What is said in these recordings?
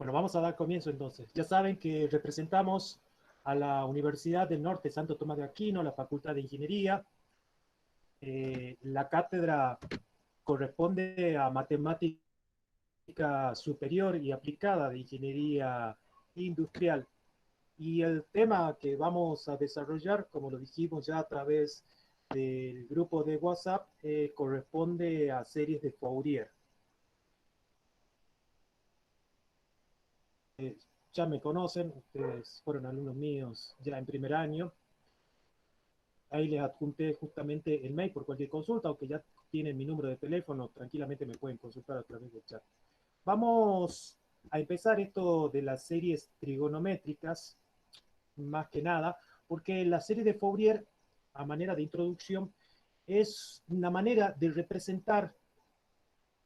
Bueno, vamos a dar comienzo entonces. Ya saben que representamos a la Universidad del Norte Santo Tomás de Aquino, la Facultad de Ingeniería. La cátedra corresponde a Matemática Superior y Aplicada de Ingeniería Industrial. Y el tema que vamos a desarrollar, como lo dijimos ya a través del grupo de WhatsApp, corresponde a series de Fourier. Eh, ya me conocen, ustedes fueron alumnos míos ya en primer año. Ahí les adjunté justamente el mail por cualquier consulta, aunque ya tienen mi número de teléfono, tranquilamente me pueden consultar a través del chat. Vamos a empezar esto de las series trigonométricas, más que nada, porque la serie de Fourier, a manera de introducción, es una manera de representar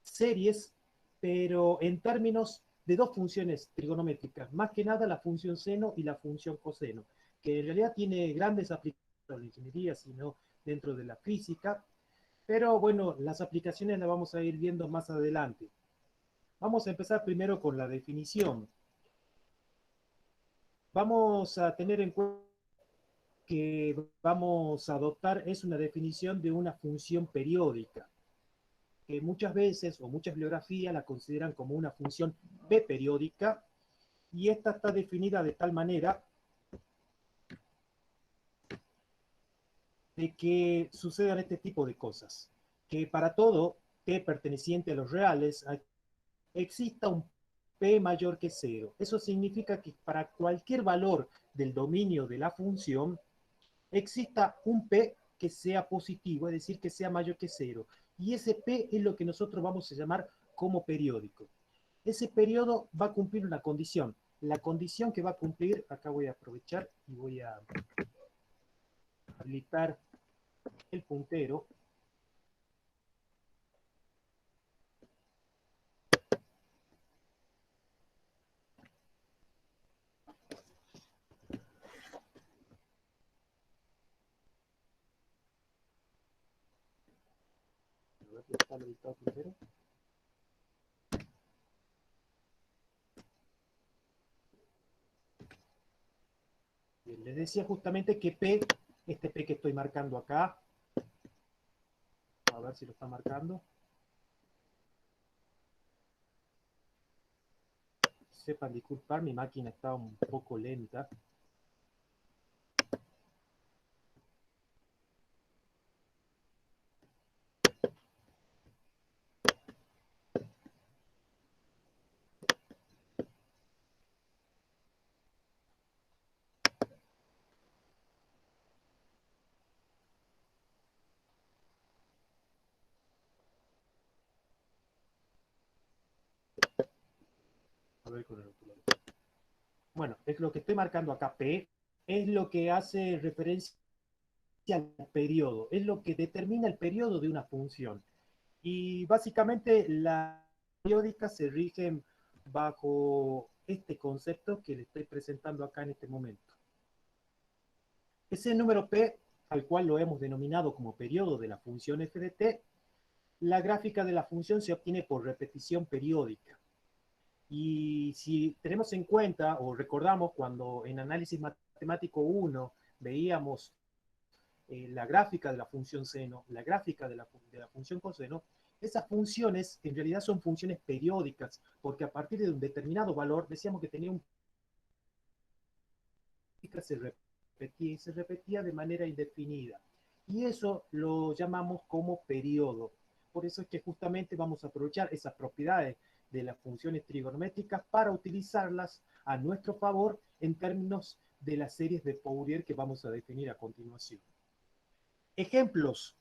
series, pero en términos de dos funciones trigonométricas, más que nada la función seno y la función coseno, que en realidad tiene grandes aplicaciones en la ingeniería, sino dentro de la física, pero bueno, las aplicaciones las vamos a ir viendo más adelante. Vamos a empezar primero con la definición. Vamos a tener en cuenta que vamos a adoptar es una definición de una función periódica, que muchas veces o muchas bibliografías la consideran como una función p periódica, y esta está definida de tal manera de que sucedan este tipo de cosas, que para todo p perteneciente a los reales exista un p mayor que cero. Eso significa que para cualquier valor del dominio de la función exista un p que sea positivo, es decir, que sea mayor que cero. Y ese p es lo que nosotros vamos a llamar como periódico. Ese periodo va a cumplir una condición. La condición que va a cumplir, acá voy a aprovechar y voy a habilitar el puntero. Está habilitado el puntero. Bien, les decía justamente que P, este P que estoy marcando acá, a ver si lo está marcando. Sepan disculpar, mi máquina está un poco lenta. A ver con el otro lado. Bueno, es lo que estoy marcando acá, P, es lo que hace referencia al periodo, es lo que determina el periodo de una función. Y básicamente las periódicas se rigen bajo este concepto que le estoy presentando acá en este momento. Ese número P, al cual lo hemos denominado como periodo de la función f de t, la gráfica de la función se obtiene por repetición periódica. Y si tenemos en cuenta o recordamos cuando en análisis matemático 1 veíamos la gráfica de la función seno, la gráfica de la función coseno, esas funciones en realidad son funciones periódicas, porque a partir de un determinado valor decíamos que tenía un se repetía de manera indefinida. Y eso lo llamamos como periodo. Por eso es que justamente vamos a aprovechar esas propiedades de las funciones trigonométricas para utilizarlas a nuestro favor en términos de las series de Fourier que vamos a definir a continuación. Ejemplos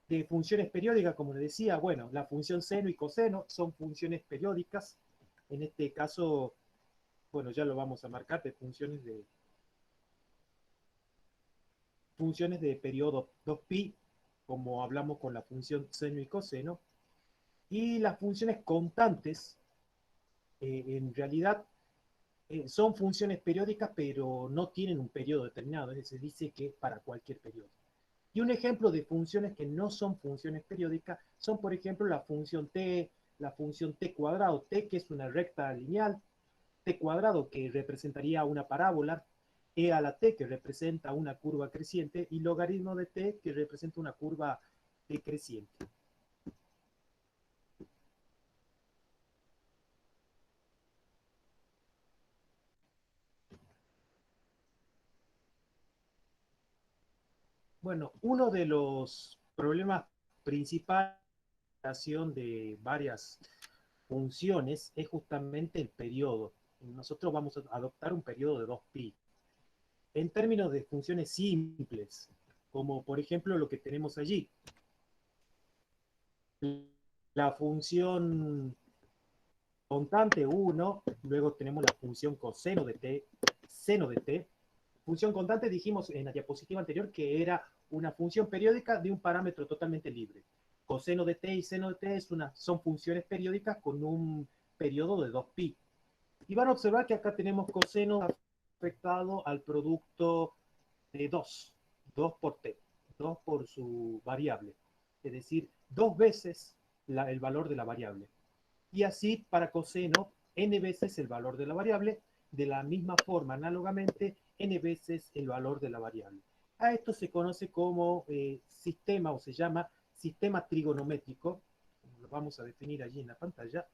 de funciones periódicas, como les decía, bueno, la función seno y coseno son funciones periódicas. En este caso, bueno, ya lo vamos a marcar de funciones de periodo 2pi, como hablamos con la función seno y coseno. Y las funciones constantes, en realidad, son funciones periódicas, pero no tienen un periodo determinado, es decir, se dice que para cualquier periodo. Y un ejemplo de funciones que no son funciones periódicas son, por ejemplo, la función t, la función t cuadrado, t que es una recta lineal, t cuadrado que representaría una parábola, e a la t que representa una curva creciente y logaritmo de t que representa una curva decreciente. Bueno, uno de los problemas principales de varias funciones es justamente el periodo. Nosotros vamos a adoptar un periodo de 2pi. En términos de funciones simples, como por ejemplo lo que tenemos allí, la función constante 1, luego tenemos la función coseno de t, seno de t. Función constante dijimos en la diapositiva anterior que era una función periódica de un parámetro totalmente libre. Coseno de t y seno de t son funciones periódicas con un periodo de 2pi. Y van a observar que acá tenemos coseno afectado al producto de 2, 2 por t, 2 por su variable, es decir, 2 veces el valor de la variable. Y así para coseno, n veces el valor de la variable, de la misma forma, análogamente, n veces el valor de la variable. A esto se conoce como sistema, o se llama sistema trigonométrico, lo vamos a definir allí en la pantalla,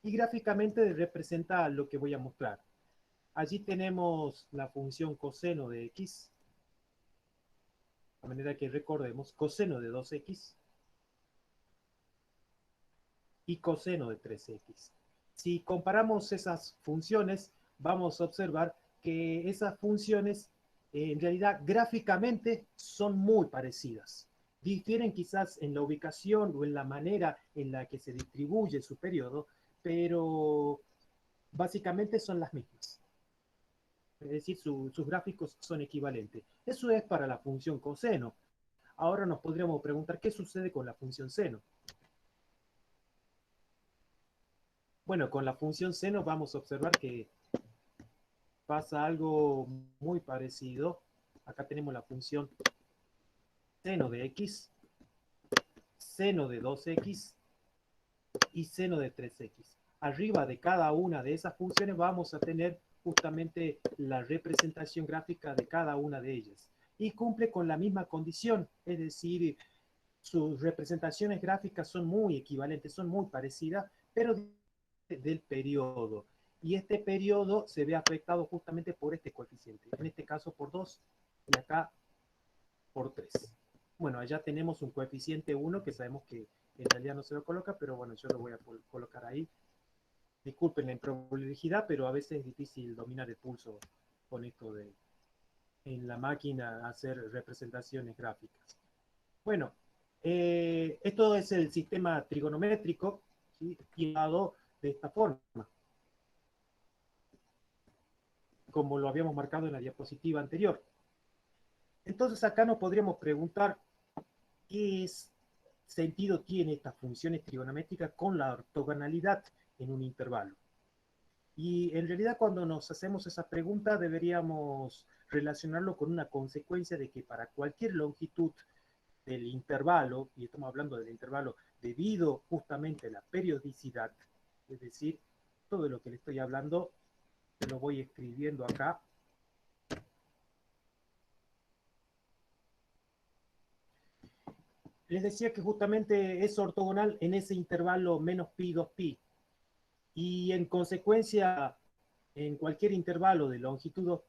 y gráficamente representa lo que voy a mostrar. Allí tenemos la función coseno de x, de manera que recordemos coseno de 2x y coseno de 3x. Si comparamos esas funciones, vamos a observar que esas funciones en realidad gráficamente son muy parecidas. Difieren quizás en la ubicación o en la manera en la que se distribuye su periodo, pero básicamente son las mismas. Es decir, sus gráficos son equivalentes. Eso es para la función coseno. Ahora nos podríamos preguntar qué sucede con la función seno. Bueno, con la función seno vamos a observar que pasa algo muy parecido. Acá tenemos la función seno de x, seno de 2x y seno de 3x. Arriba de cada una de esas funciones vamos a tener justamente la representación gráfica de cada una de ellas. Y cumple con la misma condición, es decir, sus representaciones gráficas son muy equivalentes, son muy parecidas, pero del periodo. Y este periodo se ve afectado justamente por este coeficiente, en este caso por 2 y acá por 3. Bueno, allá tenemos un coeficiente 1 que sabemos que en realidad no se lo coloca, pero bueno, yo lo voy a colocar ahí. Disculpen la improlijidad, pero a veces es difícil dominar el pulso con esto de en la máquina hacer representaciones gráficas. Bueno, esto es el sistema trigonométrico, ¿sí? Y dado de esta forma, como lo habíamos marcado en la diapositiva anterior. Entonces acá nos podríamos preguntar qué sentido tiene estas funciones trigonométricas con la ortogonalidad en un intervalo. Y en realidad cuando nos hacemos esa pregunta deberíamos relacionarlo con una consecuencia de que para cualquier longitud del intervalo, y estamos hablando del intervalo debido justamente a la periodicidad, es decir, todo lo que le estoy hablando lo voy escribiendo acá. Les decía que justamente es ortogonal en ese intervalo menos pi, 2pi. Y en consecuencia, en cualquier intervalo de longitud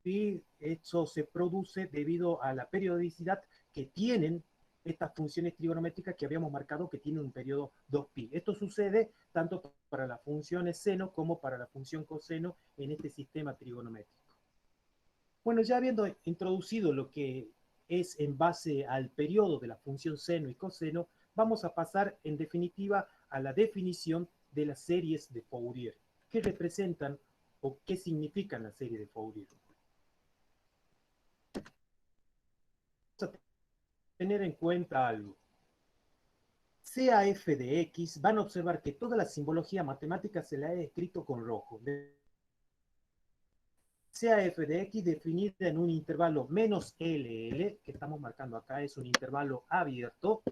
2pi, eso se produce debido a la periodicidad que tienen estas funciones trigonométricas que habíamos marcado que tienen un periodo 2pi. Esto sucede tanto para las funciones seno como para la función coseno en este sistema trigonométrico. Bueno, ya habiendo introducido lo que es en base al periodo de la función seno y coseno, vamos a pasar en definitiva a la definición de las series de Fourier. ¿Qué representan o qué significan las series de Fourier? Vamos a tener en cuenta algo. Sea f de x, van a observar que toda la simbología matemática se la he escrito con rojo. Sea f de x definida en un intervalo menos LL, que estamos marcando acá, es un intervalo abierto,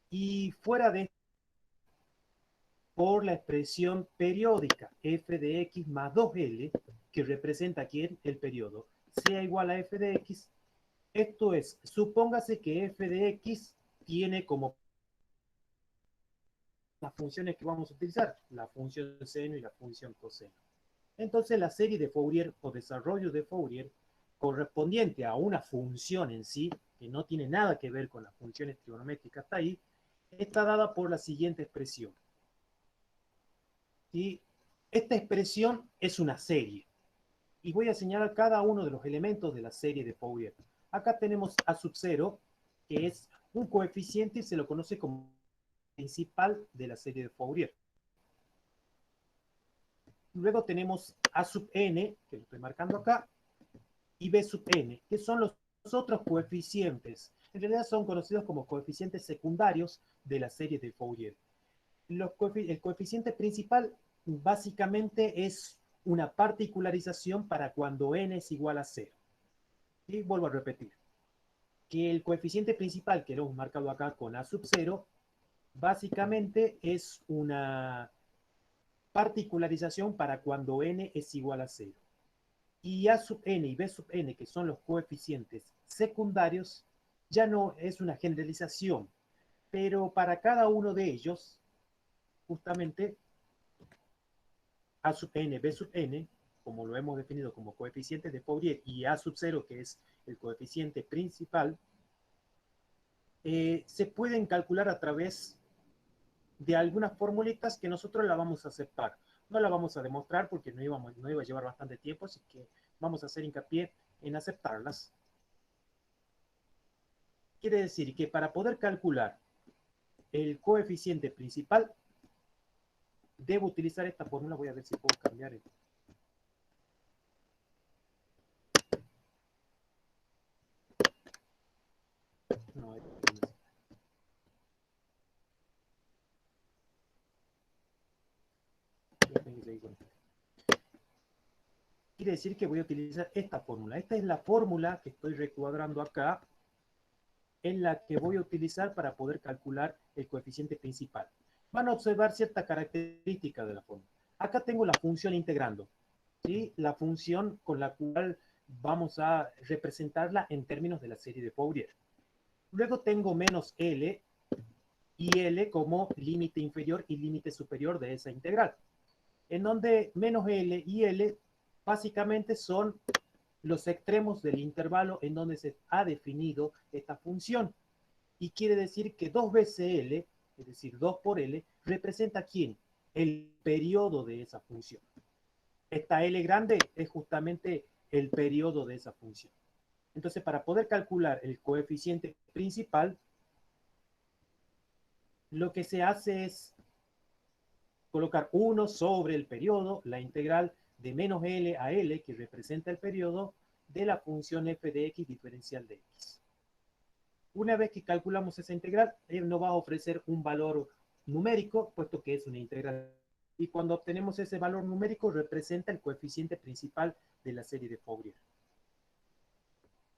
y fuera de por la expresión periódica f de x más 2L, que representa aquí el periodo, sea igual a f de x. Esto es, supóngase que f de x tiene como las funciones que vamos a utilizar, la función seno y la función coseno. Entonces la serie de Fourier o desarrollo de Fourier correspondiente a una función en sí, que no tiene nada que ver con las funciones trigonométricas hasta ahí, está dada por la siguiente expresión. Y esta expresión es una serie. Y voy a señalar cada uno de los elementos de la serie de Fourier. Acá tenemos a sub 0, que es un coeficiente y se lo conoce como principal de la serie de Fourier. Luego tenemos a sub n, que lo estoy marcando acá, y b sub n, que son los otros coeficientes. En realidad son conocidos como coeficientes secundarios de la serie de Fourier. El coeficiente principal básicamente es una particularización para cuando n es igual a 0. Y vuelvo a repetir, que el coeficiente principal que lo hemos marcado acá con a sub 0, básicamente es una particularización para cuando n es igual a 0. Y a sub n y b sub n, que son los coeficientes secundarios, ya no es una generalización, pero para cada uno de ellos, justamente a sub n, b sub n, como lo hemos definido como coeficientes de Fourier, y a sub 0, que es el coeficiente principal, se pueden calcular a través de algunas formulitas que nosotros la vamos a aceptar. No la vamos a demostrar porque no iba a llevar bastante tiempo, así que vamos a hacer hincapié en aceptarlas. Quiere decir que para poder calcular el coeficiente principal, debo utilizar esta fórmula. Voy a ver si puedo cambiar el... No, quiere decir que voy a utilizar esta fórmula. Esta es la fórmula que estoy recuadrando acá, en la que voy a utilizar para poder calcular el coeficiente principal. Van a observar cierta característica de la fórmula. Acá tengo la función integrando, ¿sí? La función con la cual vamos a representarla en términos de la serie de Fourier. Luego tengo menos L y L como límite inferior y límite superior de esa integral, en donde menos L y L básicamente son los extremos del intervalo en donde se ha definido esta función. Y quiere decir que 2 veces L, es decir, 2 por L, representa ¿quién? El periodo de esa función. Esta L grande es justamente el periodo de esa función. Entonces, para poder calcular el coeficiente principal, lo que se hace es colocar 1 sobre el periodo, la integral de menos L a L, que representa el periodo, de la función f de x diferencial de x. Una vez que calculamos esa integral, nos va a ofrecer un valor numérico, puesto que es una integral. Y cuando obtenemos ese valor numérico, representa el coeficiente principal de la serie de Fourier.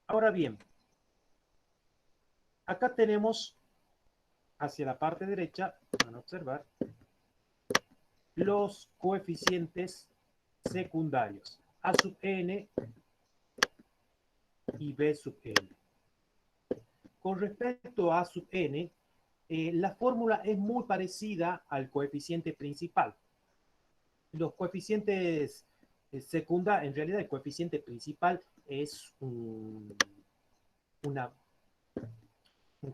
Ahora bien, acá tenemos hacia la parte derecha, van a observar, los coeficientes secundarios, a sub n y b sub n. Con respecto a sub n, la fórmula es muy parecida al coeficiente principal. Los coeficientes secundarios, en realidad el coeficiente principal es un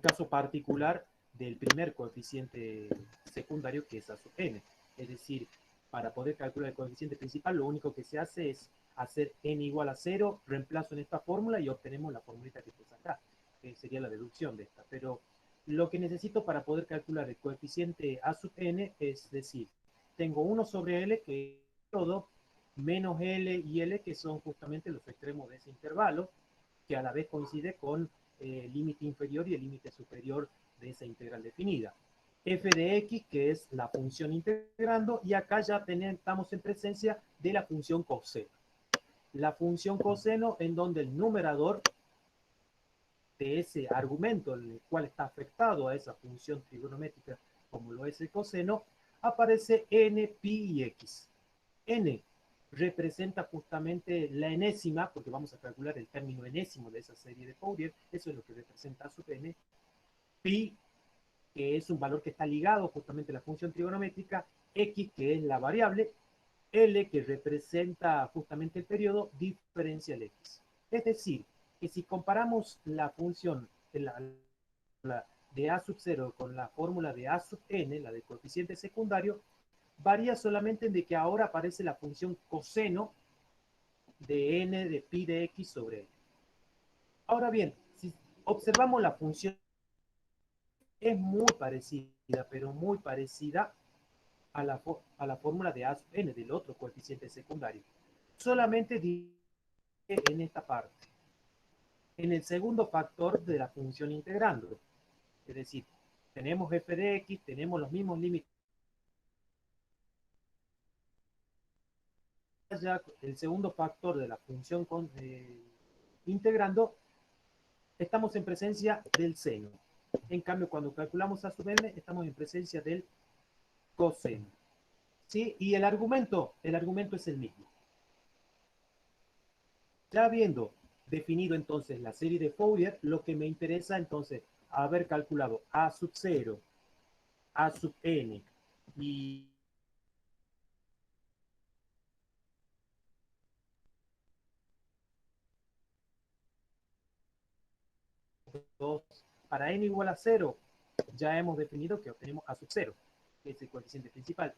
caso particular del primer coeficiente secundario, que es a sub n. Es decir, para poder calcular el coeficiente principal, lo único que se hace es hacer n igual a 0, reemplazo en esta fórmula y obtenemos la formulita que está acá, que sería la deducción de esta. Pero lo que necesito para poder calcular el coeficiente a sub n es decir, tengo 1 sobre L, que es todo, menos L y L, que son justamente los extremos de ese intervalo, que a la vez coincide con el límite inferior y el límite superior de esa integral definida. F de x, que es la función integrando, y acá ya estamos en presencia de la función coseno. La función coseno en donde el numerador de ese argumento, el cual está afectado a esa función trigonométrica como lo es el coseno, aparece n, pi y x. N representa justamente la enésima, porque vamos a calcular el término enésimo de esa serie de Fourier, eso es lo que representa a sub n. Pi, que es un valor que está ligado justamente a la función trigonométrica, x, que es la variable, L, que representa justamente el periodo diferencial x. Es decir, que si comparamos la función de A sub 0 con la fórmula de A sub n, la de coeficiente secundario, varía solamente en de que ahora aparece la función coseno de n de pi de x sobre n. Ahora bien, si observamos la función, es muy parecida, pero muy parecida a la fórmula de A sub n, del otro coeficiente secundario. Solamente en esta parte, en el segundo factor de la función integrando. Es decir, tenemos f de x, tenemos los mismos límites. Ya el segundo factor de la función integrando, estamos en presencia del seno. En cambio, cuando calculamos a sub n, estamos en presencia del coseno. ¿Sí? Y el argumento es el mismo. Ya habiendo definido entonces la serie de Fourier, lo que me interesa entonces haber calculado a sub 0, a sub n y para n igual a 0, ya hemos definido que obtenemos a sub 0, que es el coeficiente principal.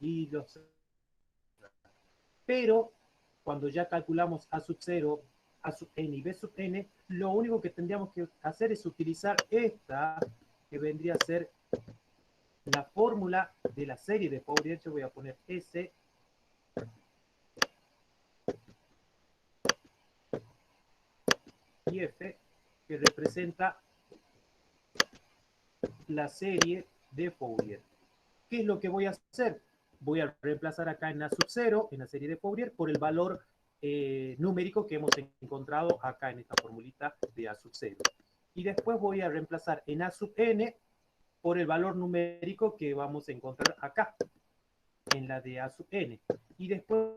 Pero cuando ya calculamos a sub 0, a sub n y b sub n, lo único que tendríamos que hacer es utilizar esta, que vendría a ser la fórmula de la serie de Fourier. Yo voy a poner S y F, que representa la serie de Fourier. ¿Qué es lo que voy a hacer? Voy a reemplazar acá en A sub 0, en la serie de Fourier, por el valor numérico que hemos encontrado acá en esta formulita de A sub 0. Y después voy a reemplazar en A sub n por el valor numérico que vamos a encontrar acá, en la de A sub n. Y después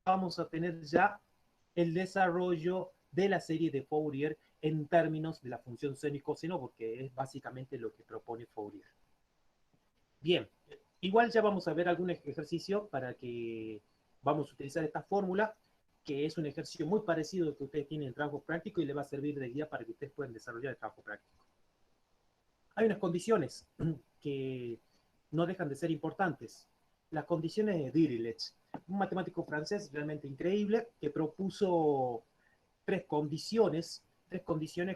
vamos a tener ya el desarrollo de la serie de Fourier en términos de la función seno y coseno, porque es básicamente lo que propone Fourier. Bien, igual ya vamos a ver algún ejercicio para que vamos a utilizar esta fórmula, que es un ejercicio muy parecido al que ustedes tienen en trabajo práctico y le va a servir de guía para que ustedes puedan desarrollar el trabajo práctico. Hay unas condiciones que no dejan de ser importantes. Las condiciones de Dirichlet, un matemático francés realmente increíble que propuso tres condiciones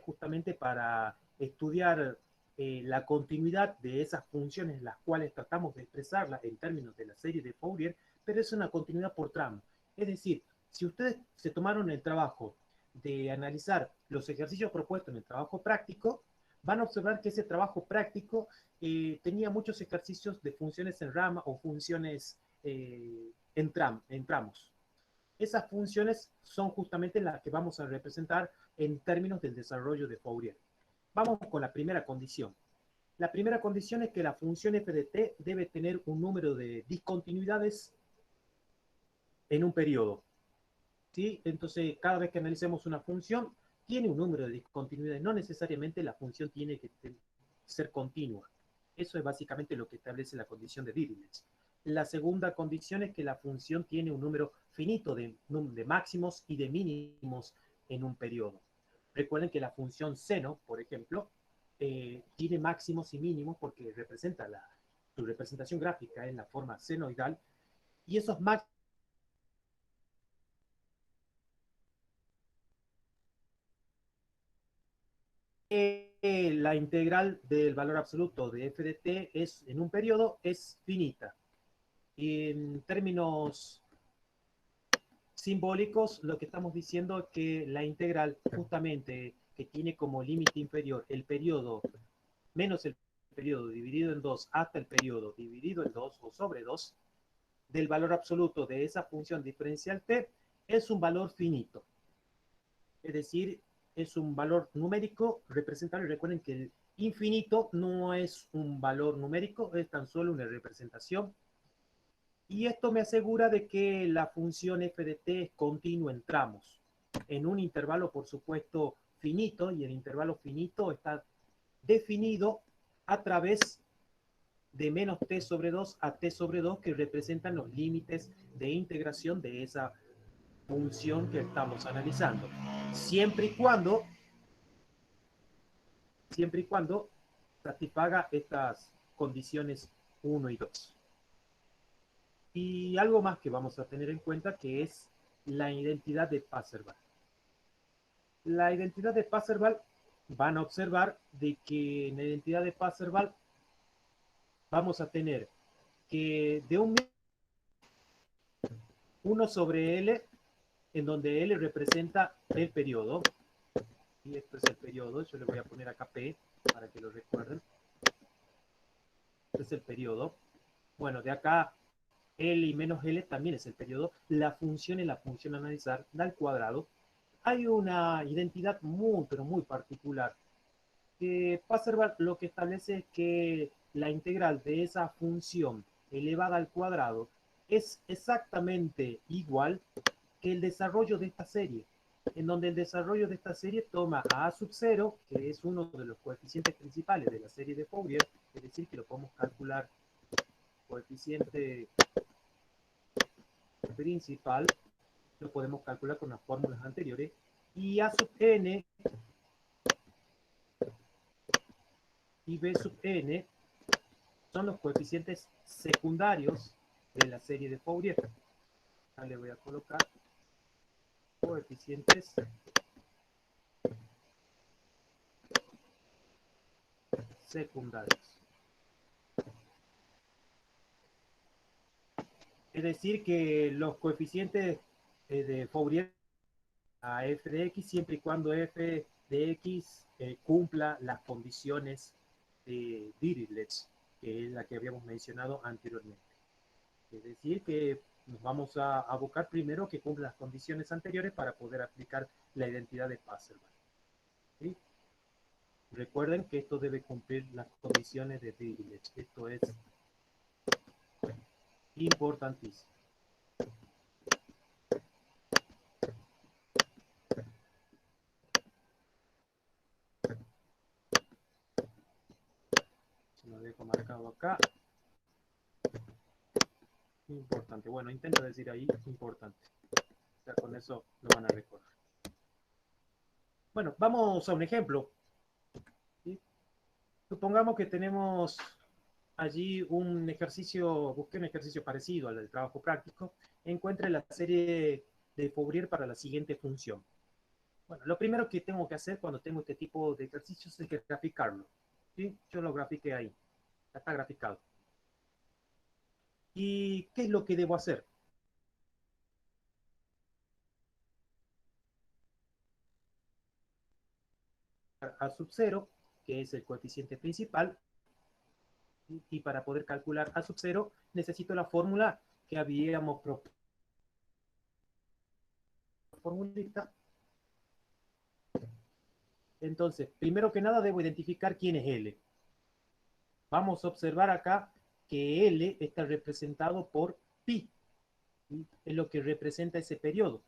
justamente para estudiar la continuidad de esas funciones, las cuales tratamos de expresarlas en términos de la serie de Fourier, pero es una continuidad por tramo. Es decir, si ustedes se tomaron el trabajo de analizar los ejercicios propuestos en el trabajo práctico, van a observar que ese trabajo práctico tenía muchos ejercicios de funciones en rama o funciones en tramos. Esas funciones son justamente las que vamos a representar en términos del desarrollo de Fourier. Vamos con la primera condición. La primera condición es que la función f de t debe tener un número de discontinuidades en un periodo. ¿Sí? Entonces, cada vez que analicemos una función, tiene un número de discontinuidades. No necesariamente la función tiene que ser continua. Eso es básicamente lo que establece la condición de Dirichlet. La segunda condición es que la función tiene un número finito de máximos y de mínimos en un periodo. Recuerden que la función seno, por ejemplo, tiene máximos y mínimos porque representa su representación gráfica en la forma senoidal, y esos máximos la integral del valor absoluto de f de t es, en un periodo es finita. En términos simbólicos, lo que estamos diciendo es que la integral justamente que tiene como límite inferior el periodo menos el periodo dividido en 2 hasta el periodo dividido en 2 o sobre 2 del valor absoluto de esa función diferencial t es un valor finito. Es decir, es un valor numérico representable. Recuerden que el infinito no es un valor numérico, es tan solo una representación. Y esto me asegura de que la función f de t es continua en tramos, en un intervalo, por supuesto, finito, y el intervalo finito está definido a través de menos t sobre 2 a t sobre 2, que representan los límites de integración de esa función que estamos analizando. Siempre y cuando satisfaga estas condiciones 1 y 2. Y algo más que vamos a tener en cuenta, que es la identidad de Passerval. La identidad de Passerval, van a observar de que en la identidad de Passerval vamos a tener que de un 1 sobre L, en donde L representa el periodo, y esto es el periodo, yo le voy a poner acá P para que lo recuerden. Este es el periodo. Bueno, de acá L y menos L también es el periodo. La función es la función a analizar, da al cuadrado. Hay una identidad muy, pero muy particular. Passerval lo que establece es que la integral de esa función elevada al cuadrado es exactamente igual que el desarrollo de esta serie, en donde el desarrollo de esta serie toma a sub 0, que es uno de los coeficientes principales de la serie de Fourier, es decir, que lo podemos calcular coeficiente principal, lo podemos calcular con las fórmulas anteriores, y a sub n y b sub n son los coeficientes secundarios de la serie de Fourier. Acá le voy a colocar coeficientes secundarios. Es decir, que los coeficientes de Fourier a f de x, siempre y cuando f de x cumpla las condiciones de Dirichlet, que es la que habíamos mencionado anteriormente. Es decir, que nos vamos a abocar primero que cumpla las condiciones anteriores para poder aplicar la identidad de Passerval. ¿Sí? Recuerden que esto debe cumplir las condiciones de Dirichlet. Esto es importantísimo. Se lo dejo marcado acá. Importante. Bueno, intento decir ahí importante. Ya con eso lo van a recordar. Bueno, vamos a un ejemplo. ¿Sí? Supongamos que tenemos allí un ejercicio, busqué un ejercicio parecido al del trabajo práctico. Encuentre la serie de Fourier para la siguiente función. Bueno, lo primero que tengo que hacer cuando tengo este tipo de ejercicios es graficarlo. ¿Sí? Yo lo grafiqué ahí. Ya está graficado. ¿Y qué es lo que debo hacer? A sub 0, que es el coeficiente principal, y para poder calcular a sub 0 necesito la fórmula que habíamos propuesto. Formulita. Entonces, primero que nada debo identificar quién es L. Vamos a observar acá que L está representado por pi, ¿sí? Es lo que representa ese periodo.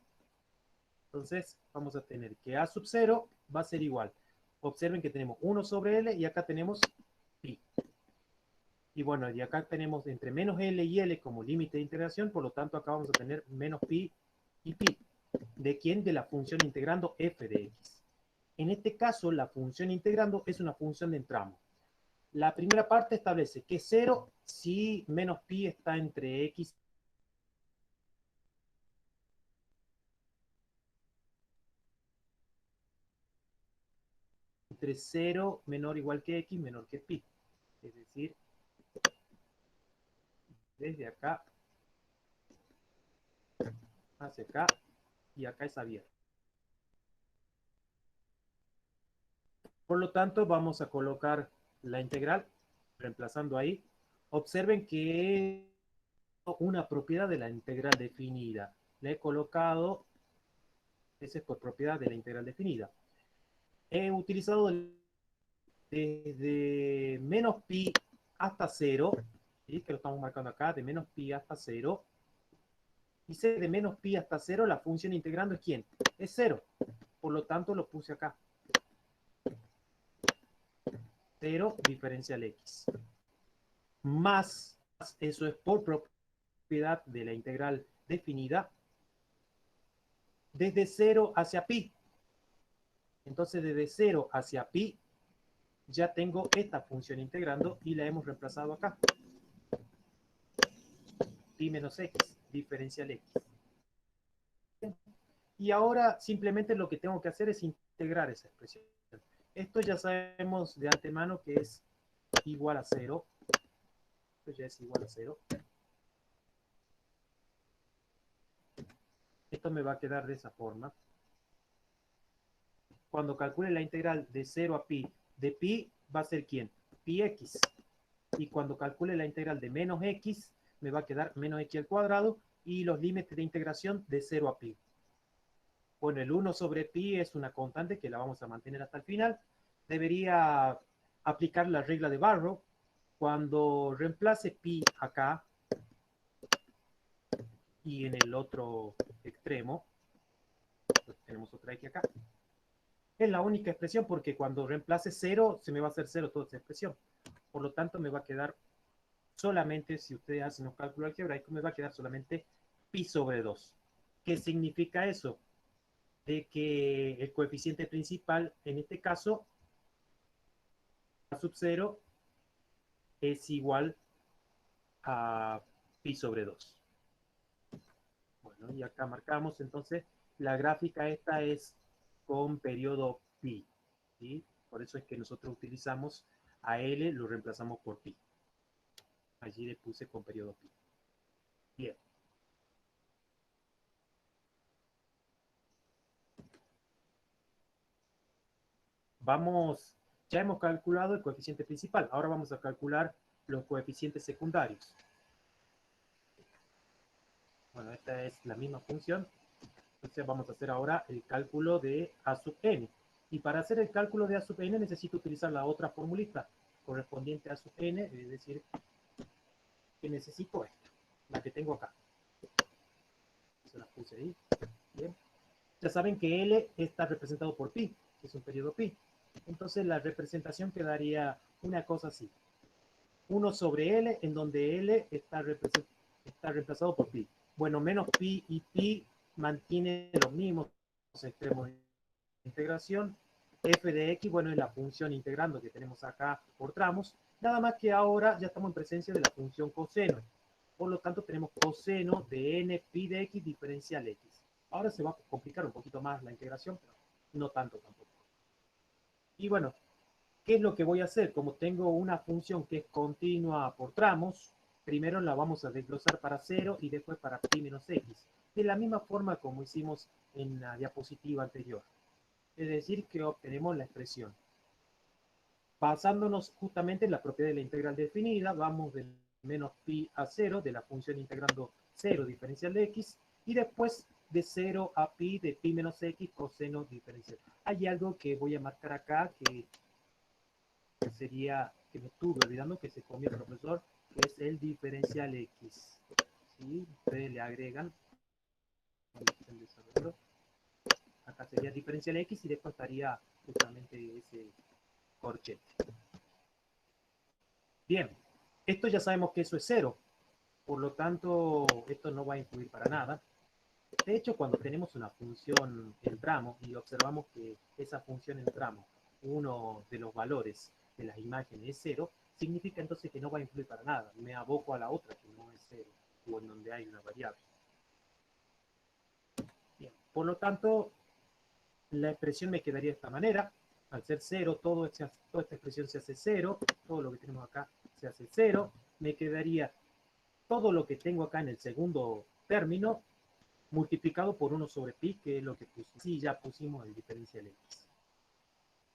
Entonces, vamos a tener que A sub 0 va a ser igual. Observen que tenemos 1 sobre L y acá tenemos pi. Y bueno, y acá tenemos entre menos L y L como límite de integración, por lo tanto acá vamos a tener menos pi y pi. ¿De quién? De la función integrando f de x. En este caso, la función integrando es una función de entramo. La primera parte establece que es 0 si menos pi está entre x entre 0 menor o igual que x menor que pi. Es decir, desde acá hacia acá y acá es abierto. Por lo tanto, vamos a colocar la integral, reemplazando ahí. Observen que es una propiedad de la integral definida. Le he colocado, ese es por propiedad de la integral definida. he utilizado desde menos pi hasta 0, ¿sí? Que lo estamos marcando acá, de menos pi hasta 0. Y sé que de menos pi hasta 0 la función integrando es ¿quién? Es 0. Por lo tanto lo puse acá. 0 diferencial x. Más, eso es por propiedad de la integral definida, desde 0 hacia pi. Entonces desde 0 hacia pi ya tengo esta función integrando y la hemos reemplazado acá. Pi menos x, diferencial x. Y ahora simplemente lo que tengo que hacer es integrar esa expresión. Esto ya sabemos de antemano que es igual a 0. Esto ya es igual a 0. Esto me va a quedar de esa forma. Cuando calcule la integral de 0 a pi, de pi va a ser ¿quién? Pi x. Y cuando calcule la integral de menos x, me va a quedar menos x al cuadrado y los límites de integración de 0 a pi. Bueno, el 1 sobre pi es una constante que la vamos a mantener hasta el final. Debería aplicar la regla de Barrow. Cuando reemplace pi acá y en el otro extremo, pues tenemos otra x acá. Es la única expresión porque cuando reemplace 0, se me va a hacer 0 toda esa expresión. Por lo tanto, me va a quedar solamente, si ustedes hacen un cálculo algebraico, me va a quedar solamente pi sobre 2. ¿Qué significa eso? De que el coeficiente principal, en este caso, a sub 0 es igual a pi sobre 2. Bueno, y acá marcamos entonces, la gráfica esta es con periodo pi, ¿sí? Por eso es que nosotros utilizamos a L, lo reemplazamos por pi. Allí le puse con periodo pi. Bien. Vamos, ya hemos calculado el coeficiente principal. Ahora vamos a calcular los coeficientes secundarios. Bueno, esta es la misma función. Entonces vamos a hacer ahora el cálculo de A sub n. Y para hacer el cálculo de A sub n necesito utilizar la otra formulita correspondiente a sub n, es decir, que necesito esta, la que tengo acá. Se la puse ahí. Bien. Ya saben que L está representado por pi, que es un periodo pi. Entonces la representación quedaría una cosa así. 1 sobre L, en donde L está reemplazado por pi. Bueno, menos pi y pi mantienen los mismos extremos de integración. F de x, bueno, es la función integrando que tenemos acá por tramos. Nada más que ahora ya estamos en presencia de la función coseno. Por lo tanto, tenemos coseno de n pi de x diferencial x. Ahora se va a complicar un poquito más la integración, pero no tanto tampoco. Y bueno, ¿qué es lo que voy a hacer? Como tengo una función que es continua por tramos, primero la vamos a desglosar para 0 y después para pi menos x. De la misma forma como hicimos en la diapositiva anterior. Es decir, que obtenemos la expresión. Basándonos justamente en la propiedad de la integral definida, vamos del menos pi a 0 de la función integrando 0 diferencial de x y después de 0 a pi de pi menos x coseno diferencial. Hay algo que voy a marcar acá que sería, que me estuve olvidando que se comió el profesor, que es el diferencial x. ¿Sí? Ustedes le agregan, acá sería diferencial x y después estaría justamente ese corchete. Bien, esto ya sabemos que eso es 0, por lo tanto esto no va a influir para nada. De hecho, cuando tenemos una función en tramo y observamos que esa función en tramo, uno de los valores de las imágenes es 0, significa entonces que no va a influir para nada. Me aboco a la otra que no es 0, o en donde hay una variable. Bien, por lo tanto, la expresión me quedaría de esta manera. Al ser 0, toda esta expresión se hace 0, todo lo que tenemos acá se hace 0. Me quedaría todo lo que tengo acá en el segundo término multiplicado por 1 sobre pi, que es lo que pusimos. Sí, ya pusimos el diferencial x.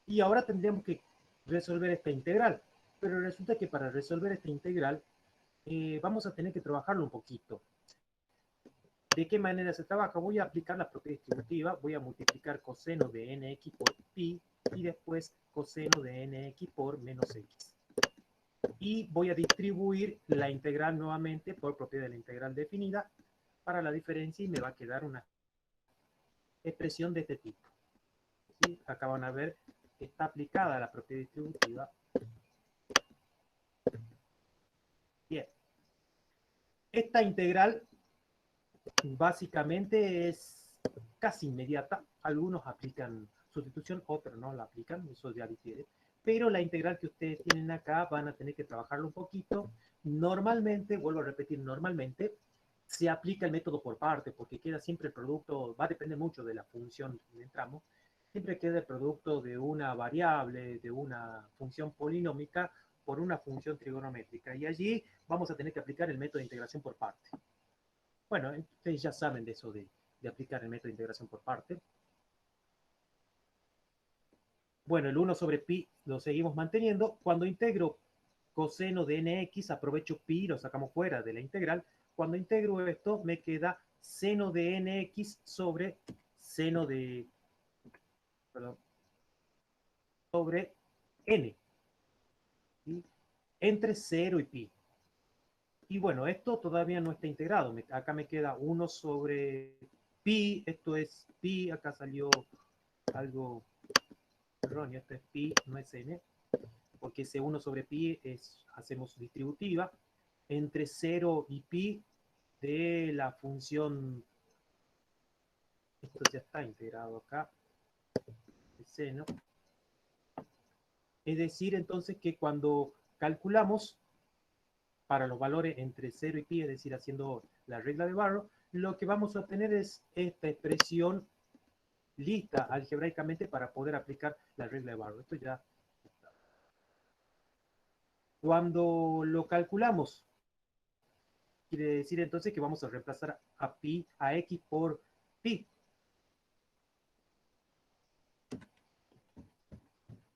Y ahora tendríamos que resolver esta integral. Pero resulta que para resolver esta integral vamos a tener que trabajarlo un poquito. ¿De qué manera se trabaja? Voy a aplicar la propiedad distributiva, voy a multiplicar coseno de nx por pi y después coseno de nx por menos x. Y voy a distribuir la integral nuevamente por propiedad de la integral definida para la diferencia y me va a quedar una expresión de este tipo. ¿Sí? Acá van a ver que está aplicada la propiedad distributiva. Bien. Esta integral básicamente es casi inmediata. Algunos aplican sustitución, otros no la aplican, eso ya difiere. Pero la integral que ustedes tienen acá van a tener que trabajarlo un poquito. Normalmente, vuelvo a repetir, normalmente se aplica el método por parte, porque queda siempre el producto, va a depender mucho de la función que entramos, siempre queda el producto de una variable, de una función polinómica por una función trigonométrica. Y allí vamos a tener que aplicar el método de integración por parte. Bueno, ustedes ya saben de eso de aplicar el método de integración por parte. Bueno, el 1 sobre pi lo seguimos manteniendo. Cuando integro coseno de nx, aprovecho pi, lo sacamos fuera de la integral. Cuando integro esto, me queda seno de nx sobre seno de, perdón, sobre n, ¿sí? Entre 0 y pi. Y bueno, esto todavía no está integrado. Acá me queda 1 sobre pi, esto es pi, acá salió algo erróneo, esto es pi, no es n, porque ese 1 sobre pi hacemos distributiva, entre 0 y pi de la función, esto ya está integrado acá, el seno. Es decir, entonces que cuando calculamos para los valores entre 0 y pi, es decir, haciendo la regla de Barrow, lo que vamos a obtener es esta expresión lista algebraicamente para poder aplicar la regla de Barrow. Esto ya está. Cuando lo calculamos, quiere decir entonces que vamos a reemplazar a pi, a x por pi.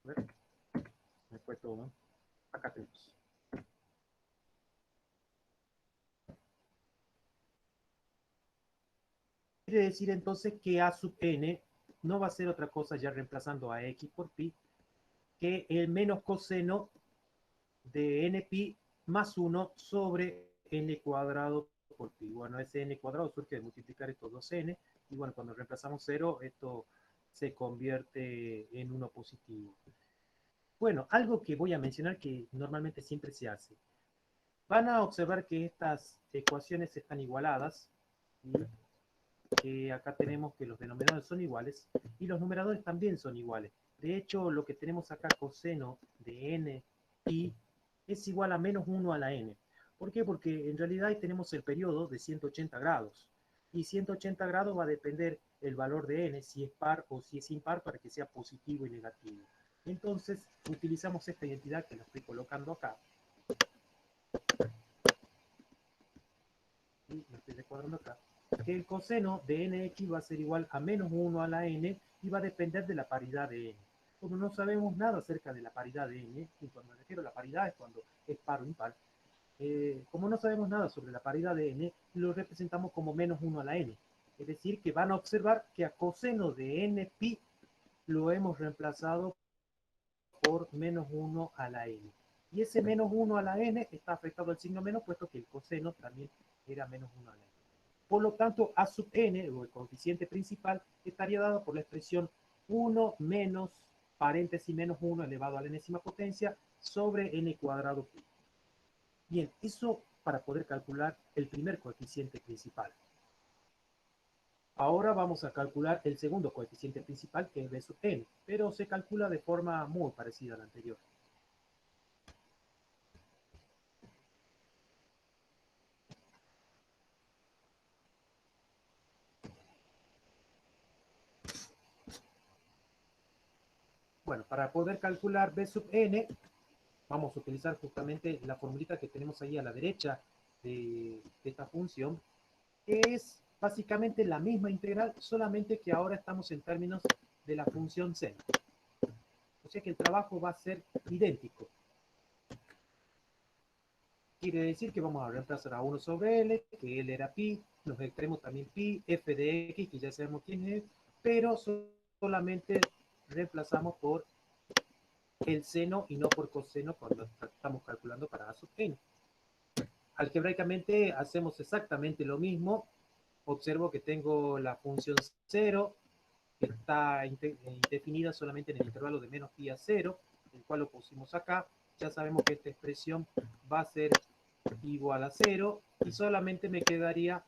A ver, me fue todo. Acá tenemos. Quiere decir entonces que a sub n no va a ser otra cosa, ya reemplazando a x por pi, que el menos coseno de n pi más 1 sobre n cuadrado por pi. Bueno, ese n cuadrado surge de multiplicar estos dos n, y bueno, cuando reemplazamos 0, esto se convierte en 1 positivo. Bueno, algo que voy a mencionar que normalmente siempre se hace. Van a observar que estas ecuaciones están igualadas, y que acá tenemos que los denominadores son iguales y los numeradores también son iguales. De hecho, lo que tenemos acá, coseno de n pi, es igual a menos 1 a la n. ¿Por qué? Porque en realidad ahí tenemos el periodo de 180 grados. Y 180 grados va a depender el valor de n, si es par o si es impar, para que sea positivo y negativo. Entonces, utilizamos esta identidad que la estoy colocando acá. Y la estoy recuadrando acá. Que el coseno de nx va a ser igual a menos 1 a la n y va a depender de la paridad de n. Como no sabemos nada acerca de la paridad de n, y cuando me refiero a la paridad es cuando es par o impar, como no sabemos nada sobre la paridad de n, lo representamos como menos 1 a la n. Es decir, que van a observar que a coseno de n pi lo hemos reemplazado por menos 1 a la n. Y ese menos 1 a la n está afectado al signo menos, puesto que el coseno también era menos 1 a la n. Por lo tanto, a sub n, o el coeficiente principal, estaría dado por la expresión 1 menos paréntesis menos 1 elevado a la enésima potencia sobre n cuadrado pi. Bien, eso para poder calcular el primer coeficiente principal. Ahora vamos a calcular el segundo coeficiente principal, que es b sub n, pero se calcula de forma muy parecida a la anterior. Bueno, para poder calcular b sub n, vamos a utilizar justamente la formulita que tenemos ahí a la derecha de esta función, que es básicamente la misma integral, solamente que ahora estamos en términos de la función seno. O sea que el trabajo va a ser idéntico. Quiere decir que vamos a reemplazar a 1 sobre L, que L era pi, los extremos también pi, f de x, que ya sabemos quién es, pero solamente reemplazamos por el seno y no por coseno cuando estamos calculando para A sub n. Algebraicamente hacemos exactamente lo mismo. Observo que tengo la función 0, que está definida solamente en el intervalo de menos pi a 0, el cual lo pusimos acá. Ya sabemos que esta expresión va a ser igual a 0 y solamente me quedaría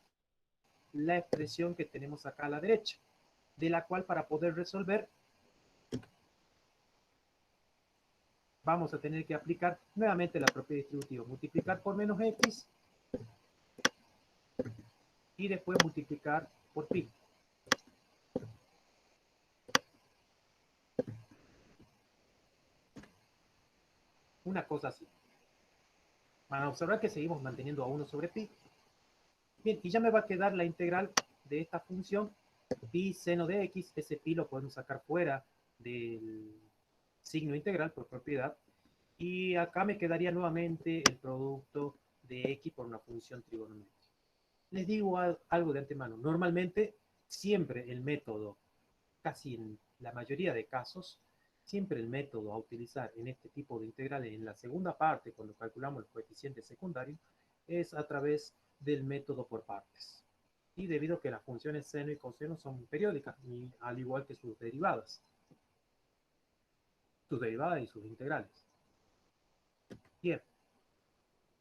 la expresión que tenemos acá a la derecha, de la cual para poder resolver vamos a tener que aplicar nuevamente la propiedad distributiva, multiplicar por menos x y después multiplicar por pi. Una cosa así. Van a observar que seguimos manteniendo a 1 sobre pi. Bien, y ya me va a quedar la integral de esta función pi seno de x. Ese pi lo podemos sacar fuera del signo integral por propiedad. Y acá me quedaría nuevamente el producto de x por una función trigonométrica. Les digo algo de antemano. Normalmente, siempre el método, casi en la mayoría de casos, siempre el método a utilizar en este tipo de integrales, en la segunda parte, cuando calculamos los coeficientes secundarios, es a través del método por partes. Y debido a que las funciones seno y coseno son periódicas, y al igual que sus derivadas y sus integrales. Bien,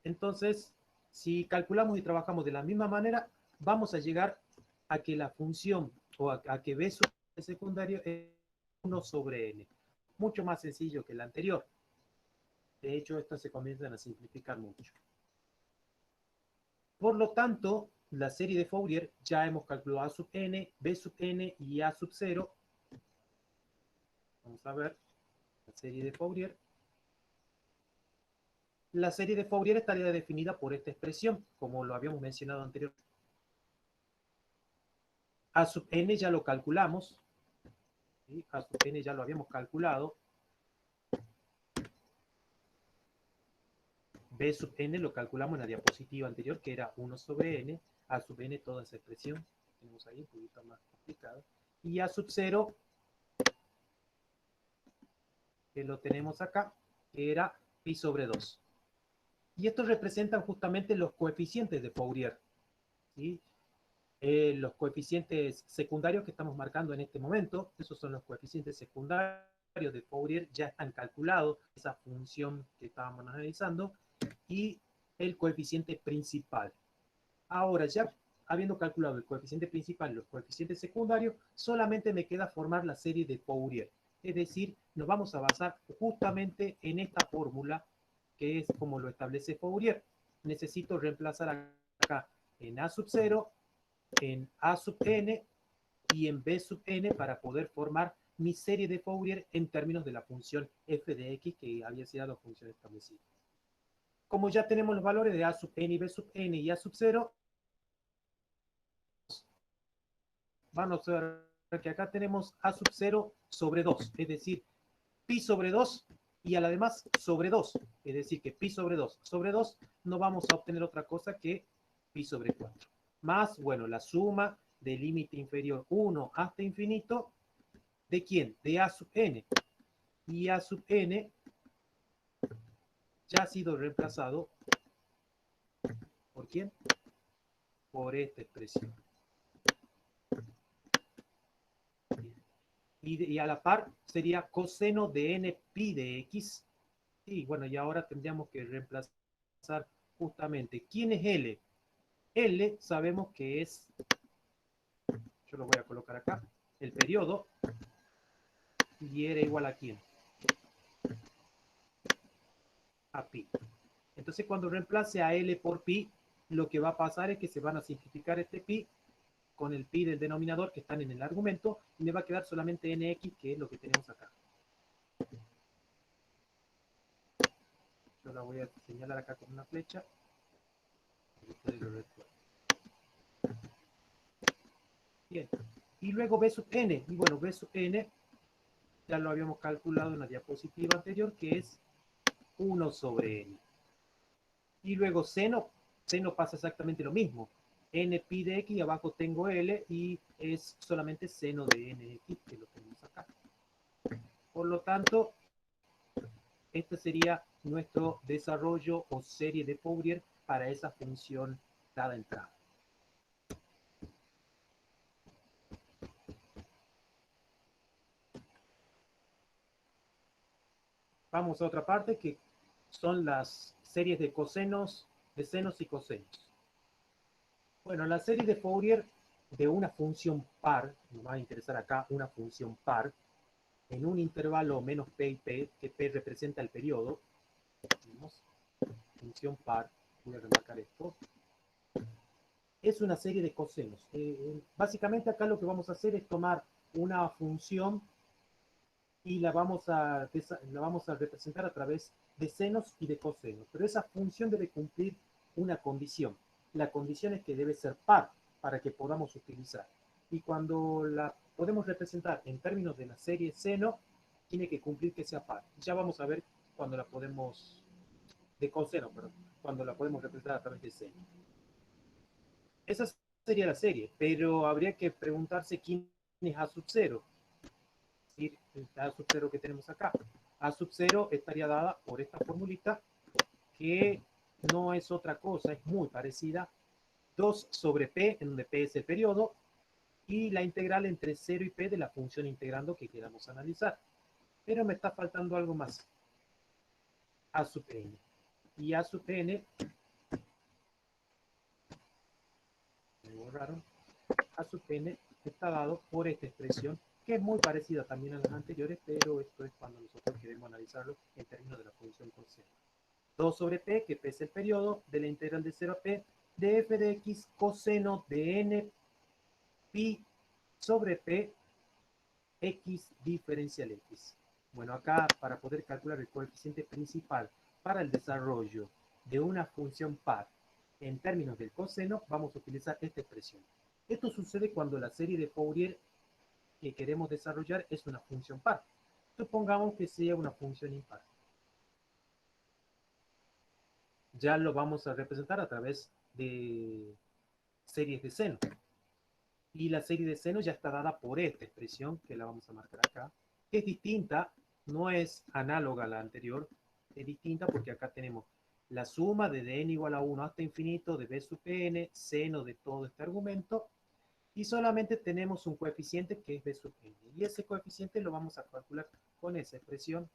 entonces, si calculamos y trabajamos de la misma manera, vamos a llegar a que la función, o a que b sub secundario es 1 sobre n. Mucho más sencillo que el anterior. De hecho, estas se comienzan a simplificar mucho. Por lo tanto, la serie de Fourier ya hemos calculado a sub n, b sub n y a sub 0. Vamos a ver la serie de Fourier. La serie de Fourier estaría definida por esta expresión, como lo habíamos mencionado anteriormente. A sub n ya lo calculamos. ¿Sí? A sub n ya lo habíamos calculado. B sub n lo calculamos en la diapositiva anterior, que era 1 sobre n. A sub n toda esa expresión. Tenemos ahí un poquito más complicado. Y A sub 0, que lo tenemos acá, que era pi sobre 2. Y estos representan justamente los coeficientes de Fourier. ¿Sí? Los coeficientes secundarios que estamos marcando en este momento, esos son los coeficientes secundarios de Fourier, ya están calculados, esa función que estábamos analizando, y el coeficiente principal. Ahora, ya habiendo calculado el coeficiente principal y los coeficientes secundarios, solamente me queda formar la serie de Fourier. Es decir, nos vamos a basar justamente en esta fórmula, que es como lo establece Fourier. Necesito reemplazar acá en A sub 0, en A sub n y en B sub n para poder formar mi serie de Fourier en términos de la función f de x que había sido la función establecida. Como ya tenemos los valores de A sub n y B sub n y A sub 0, vamos a ver que acá tenemos A sub 0 sobre 2, es decir, pi sobre 2 y a la demás sobre 2, es decir, que pi sobre 2 no vamos a obtener otra cosa que pi sobre 4. Más, bueno, la suma del límite inferior 1 hasta infinito, ¿de quién? De A sub n. Y A sub n ya ha sido reemplazado ¿por quién? Por esta expresión. Y a la par sería coseno de n pi de x. Y bueno, y ahora tendríamos que reemplazar justamente. ¿Quién es L? L sabemos que es, yo lo voy a colocar acá, el periodo, y era igual a quién? A pi. Entonces cuando reemplace a L por pi, lo que va a pasar es que se van a simplificar este pi con el pi del denominador que están en el argumento, y me va a quedar solamente nx, que es lo que tenemos acá. Yo la voy a señalar acá con una flecha. Bien. Y luego B sub n. Y bueno, B sub n ya lo habíamos calculado en la diapositiva anterior, que es 1 sobre n. Y luego seno pasa exactamente lo mismo. N pi de x, y abajo tengo L, y es solamente seno de nx, que lo tenemos acá. Por lo tanto, este sería nuestro desarrollo o serie de Fourier para esa función dada entrada. Vamos a otra parte que son las series de cosenos, de senos y cosenos. Bueno, la serie de Fourier de una función par, nos va a interesar acá una función par, en un intervalo menos p y p, que p representa el periodo, tenemos función par, voy a remarcar esto, es una serie de cosenos. Básicamente acá lo que vamos a hacer es tomar una función y la vamos a representar a través de senos y de cosenos. Pero esa función debe cumplir una condición. La condición es que debe ser par para que podamos utilizar. Y cuando la podemos representar en términos de la serie seno, tiene que cumplir que sea par. Ya vamos a ver cuando la podemos, de coseno, perdón, cuando la podemos representar a través de seno. Esa sería la serie, pero habría que preguntarse quién es A sub 0. El A sub 0 que tenemos acá. A sub 0 estaría dada por esta formulita que no es otra cosa, es muy parecida. 2 sobre P, en donde P es el periodo, y la integral entre 0 y P de la función integrando que queramos analizar. Pero me está faltando algo más. A sub n. Y A sub n, me borraron, A sub n está dado por esta expresión, que es muy parecida también a las anteriores, pero esto es cuando nosotros queremos analizarlo en términos de la función coseno. 2 sobre p, que p es el periodo, de la integral de 0 a p, de f de x coseno de n pi sobre p x diferencial x. Bueno, acá para poder calcular el coeficiente principal para el desarrollo de una función par en términos del coseno, vamos a utilizar esta expresión. Esto sucede cuando la serie de Fourier que queremos desarrollar es una función par. Supongamos que sea una función impar. Ya lo vamos a representar a través de series de seno. Y la serie de seno ya está dada por esta expresión, que la vamos a marcar acá, que es distinta, no es análoga a la anterior, es distinta porque acá tenemos la suma de dn igual a 1 hasta infinito de b sub n, seno de todo este argumento, y solamente tenemos un coeficiente que es b sub n. Y ese coeficiente lo vamos a calcular con esa expresión.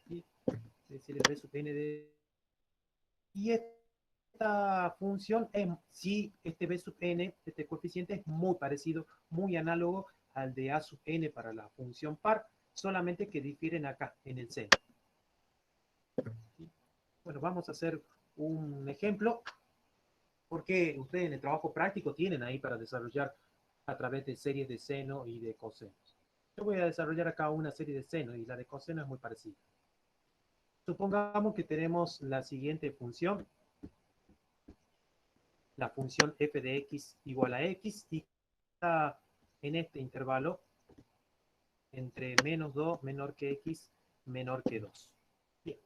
Y, es decir, el b sub n de... Y esta función, si este b sub n, este coeficiente es muy parecido, muy análogo al de a sub n para la función par, solamente que difieren acá, en el seno. Bueno, vamos a hacer un ejemplo, porque ustedes en el trabajo práctico tienen ahí para desarrollar a través de series de seno y de cosenos. Yo voy a desarrollar acá una serie de seno y la de coseno es muy parecida. Supongamos que tenemos la siguiente función, la función f de x igual a x, y está en este intervalo entre menos 2 menor que x menor que 2. Bien.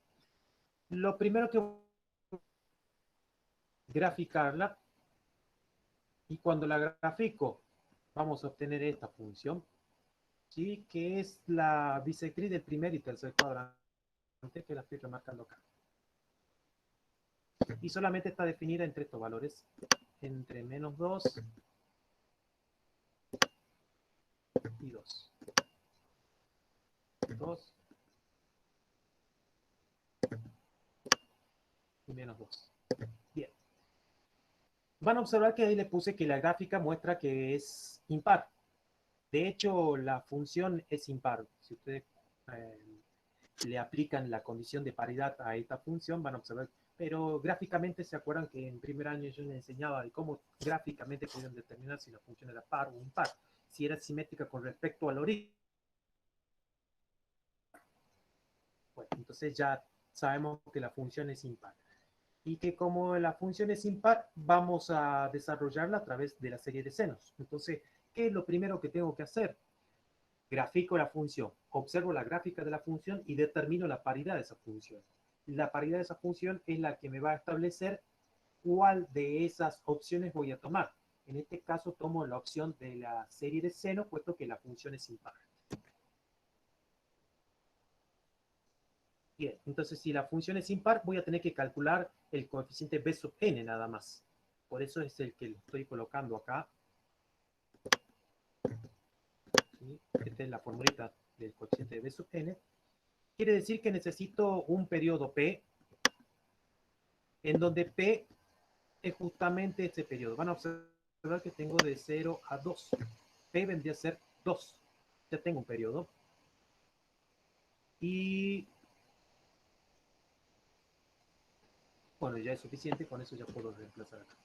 Lo primero que voy a graficarla, y cuando la grafico vamos a obtener esta función, ¿sí? Que es la bisectriz del primer y tercer cuadrante, que la estoy remarcando acá. Y solamente está definida entre estos valores, entre menos 2 y 2. 2 y menos 2. Bien. Van a observar que ahí le puse que la gráfica muestra que es impar. De hecho, la función es impar. Si ustedes le aplican la condición de paridad a esta función, van a observar. Pero gráficamente, ¿se acuerdan que en primer año yo les enseñaba de cómo gráficamente podían determinar si la función era par o impar? Si era simétrica con respecto al origen. Bueno, entonces ya sabemos que la función es impar. Y que como la función es impar, vamos a desarrollarla a través de la serie de senos. Entonces, ¿qué es lo primero que tengo que hacer? Grafico la función, observo la gráfica de la función y determino la paridad de esa función. La paridad de esa función es la que me va a establecer cuál de esas opciones voy a tomar. En este caso tomo la opción de la serie de seno, puesto que la función es impar. Bien, entonces si la función es impar, voy a tener que calcular el coeficiente b sub n nada más. Por eso es el que estoy colocando acá. ¿Sí? Esta es la formulita del coeficiente de b sub n. Quiere decir que necesito un periodo P, en donde P es justamente este periodo. Van a observar que tengo de 0 a 2. P vendría a ser 2. Ya tengo un periodo. Y bueno, ya es suficiente, con eso ya puedo reemplazar acá.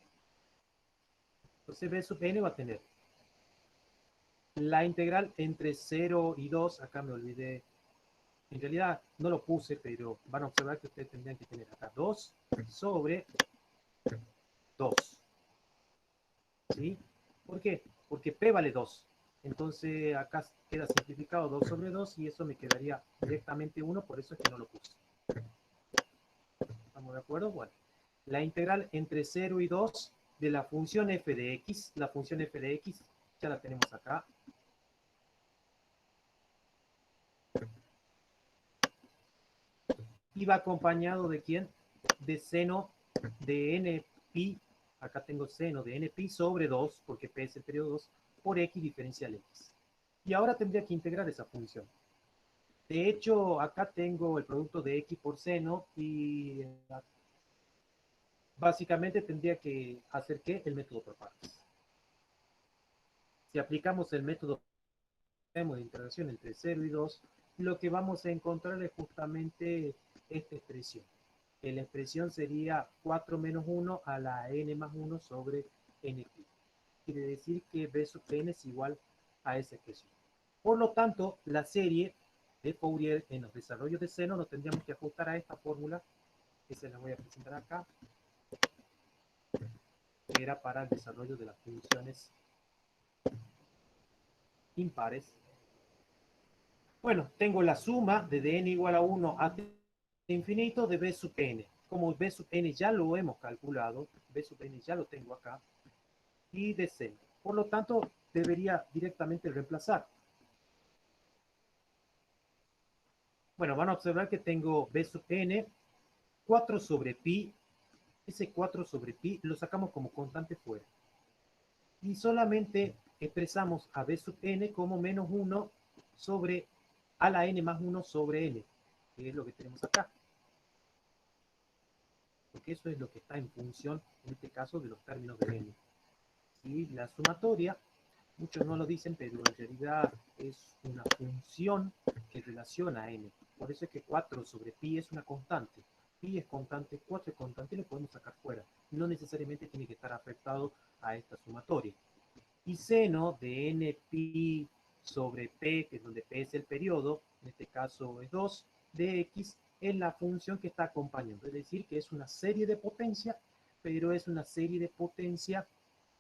Entonces B sub n va a tener la integral entre 0 y 2, acá me olvidé, en realidad no lo puse, pero van a observar que ustedes tendrían que tener acá 2 sobre 2. ¿Sí? ¿Por qué? Porque P vale 2. Entonces acá queda simplificado 2 sobre 2 y eso me quedaría directamente 1, por eso es que no lo puse. ¿Estamos de acuerdo? Bueno, la integral entre 0 y 2 de la función f de x, la función f de x ya la tenemos acá. Y va acompañado de quién? De seno de n pi, acá tengo seno de n pi sobre 2, porque p es el periodo 2, por x diferencial x. Y ahora tendría que integrar esa función. De hecho, acá tengo el producto de x por seno y básicamente tendría que hacer ¿qué? El método por partes. Si aplicamos el método de integración entre 0 y 2, lo que vamos a encontrar es justamente esta expresión. La expresión sería 4 menos 1 a la n más 1 sobre n pi. Quiere decir que b sub n es igual a esa expresión. Por lo tanto, la serie de Fourier en los desarrollos de seno nos tendríamos que ajustar a esta fórmula, que se la voy a presentar acá, que era para el desarrollo de las funciones impares. Bueno, tengo la suma de dn igual a 1 a infinito de b sub n. Como b sub n ya lo hemos calculado, b sub n ya lo tengo acá, y de c. Por lo tanto, debería directamente reemplazar. Bueno, van a observar que tengo b sub n, 4 sobre pi, ese 4 sobre pi lo sacamos como constante fuera. Y solamente expresamos a b sub n como menos 1 sobre a la n más 1 sobre n, que es lo que tenemos acá. Porque eso es lo que está en función, en este caso, de los términos de n. Y la sumatoria, muchos no lo dicen, pero en realidad es una función que relaciona a n. Por eso es que 4 sobre pi es una constante. Pi es constante, 4 es constante, lo podemos sacar fuera. No necesariamente tiene que estar afectado a esta sumatoria. Y seno de n pi sobre p, que es donde p es el periodo, en este caso es 2, de x, es la función que está acompañando. Es decir, que es una serie de potencia, pero es una serie de potencia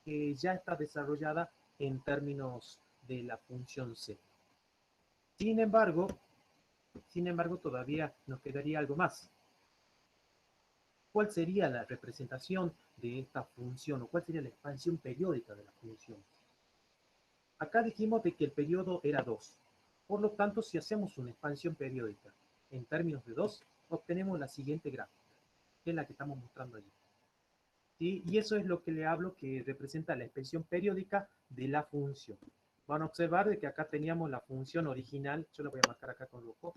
que ya está desarrollada en términos de la función c. Sin embargo, todavía nos quedaría algo más. ¿Cuál sería la representación de esta función o cuál sería la expansión periódica de la función? Acá dijimos de que el periodo era 2. Por lo tanto, si hacemos una expansión periódica en términos de 2, obtenemos la siguiente gráfica, que es la que estamos mostrando allí. ¿Sí? Y eso es lo que le hablo, que representa la expresión periódica de la función. Van a observar de que acá teníamos la función original, yo la voy a marcar acá con rojo,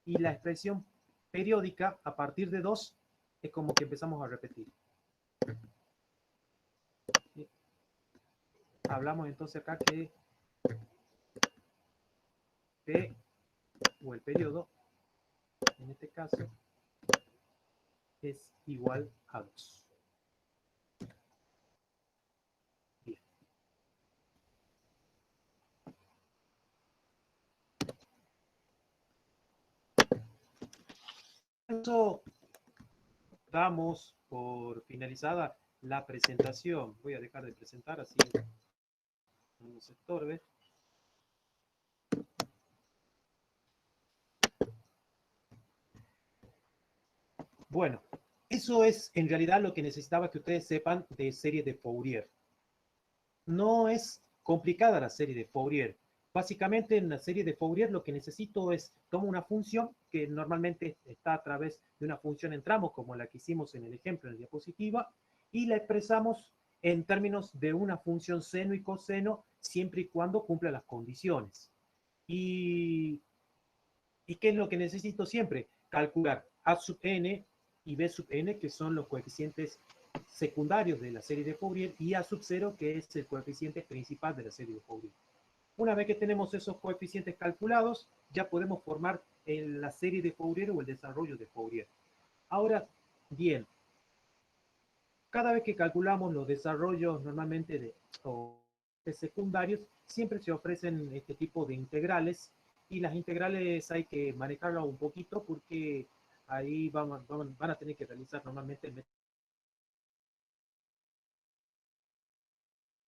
y la expresión periódica a partir de 2 es como que empezamos a repetir. ¿Sí? Hablamos entonces acá que P, o el periodo, en este caso, es igual a 2. Bien. Eso damos por finalizada la presentación. Voy a dejar de presentar así no nos estorbe. Bueno, eso Eso es en realidad lo que necesitaba que ustedes sepan de serie de Fourier. No es complicada la serie de Fourier. Básicamente en la serie de Fourier lo que necesito es, tomo una función que normalmente está a través de una función en tramos, como la que hicimos en el ejemplo en la diapositiva, y la expresamos en términos de una función seno y coseno, siempre y cuando cumpla las condiciones. ¿Y, ¿Y qué es lo que necesito siempre? Calcular a sub n y b sub n, que son los coeficientes secundarios de la serie de Fourier, y a sub 0, que es el coeficiente principal de la serie de Fourier. Una vez que tenemos esos coeficientes calculados, ya podemos formar la serie de Fourier o el desarrollo de Fourier. Ahora, bien, cada vez que calculamos los desarrollos normalmente de secundarios, siempre se ofrecen este tipo de integrales, y las integrales hay que manejarlas un poquito porque ahí van a tener que realizar normalmente el método.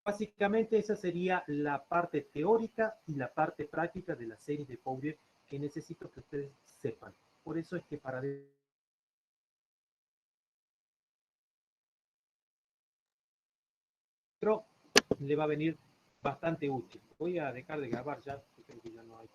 Básicamente esa sería la parte teórica y la parte práctica de la serie de Fourier que necesito que ustedes sepan. Por eso es que para dentro le va a venir bastante útil. Voy a dejar de grabar ya, porque creo que ya no hay